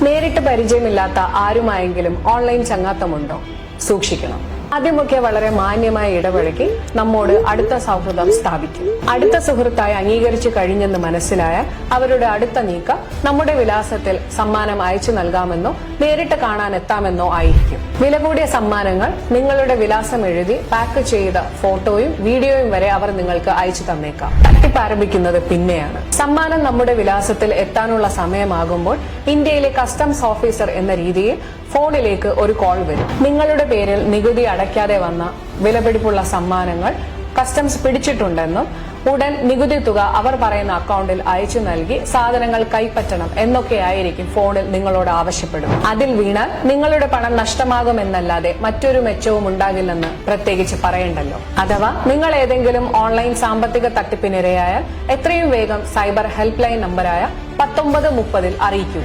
നേരിട്ട് പരിചയമില്ലാത്ത ആരുമായെങ്കിലും ഓൺലൈൻ ചങ്ങാത്തമുണ്ടോ? സൂക്ഷിക്കണം. ആദ്യമൊക്കെ വളരെ മാന്യമായി ഇടപഴകി നമ്മോട് അടുത്ത സൗഹൃദം സ്ഥാപിക്കും. അടുത്ത സുഹൃത്തായി അംഗീകരിച്ചു കഴിഞ്ഞെന്ന് മനസ്സിലായാൽ അവരുടെ അടുത്ത നീക്കം നമ്മുടെ വിലാസത്തിൽ സമ്മാനം അയച്ചു നൽകാമെന്നോ നേരിട്ട് കാണാൻ എത്താമെന്നോ ആയിരിക്കും. വില കൂടിയ സമ്മാനങ്ങൾ നിങ്ങളുടെ വിലാസം എഴുതി പാക്ക് ചെയ്ത ഫോട്ടോയും വീഡിയോയും വരെ അവർ നിങ്ങൾക്ക് അയച്ചു തന്നേക്കാം. തട്ടിപ്പ് ആരംഭിക്കുന്നത് പിന്നെയാണ്. സമ്മാനം നമ്മുടെ വിലാസത്തിൽ എത്താനുള്ള സമയമാകുമ്പോൾ ഇന്ത്യയിലെ കസ്റ്റംസ് ഓഫീസർ എന്ന രീതിയിൽ ഫോണിലേക്ക് ഒരു കോൾ വരും. നിങ്ങളുടെ പേരിൽ നികുതി അടയ്ക്കാതെ വന്ന വിലപിടിപ്പുള്ള സമ്മാനങ്ങൾ കസ്റ്റംസ് പിടിച്ചിട്ടുണ്ടെന്നും ഉടൻ നികുതി തുക അവർ പറയുന്ന അക്കൗണ്ടിൽ അയച്ചു നൽകി സാധനങ്ങൾ കൈപ്പറ്റണം എന്നൊക്കെയായിരിക്കും ഫോണിൽ നിങ്ങളോട് ആവശ്യപ്പെടും. അതിൽ വീണാൽ നിങ്ങളുടെ പണം നഷ്ടമാകുമെന്നല്ലാതെ മറ്റൊരു മെച്ചവും ഉണ്ടാകില്ലെന്ന് പ്രത്യേകിച്ച് പറയണ്ടല്ലോ. അഥവാ നിങ്ങൾ ഏതെങ്കിലും ഓൺലൈൻ സാമ്പത്തിക തട്ടിപ്പിനിരയായാൽ എത്രയും വേഗം സൈബർ ഹെൽപ്പ് ലൈൻ നമ്പറായ 1930 അറിയിക്കുക.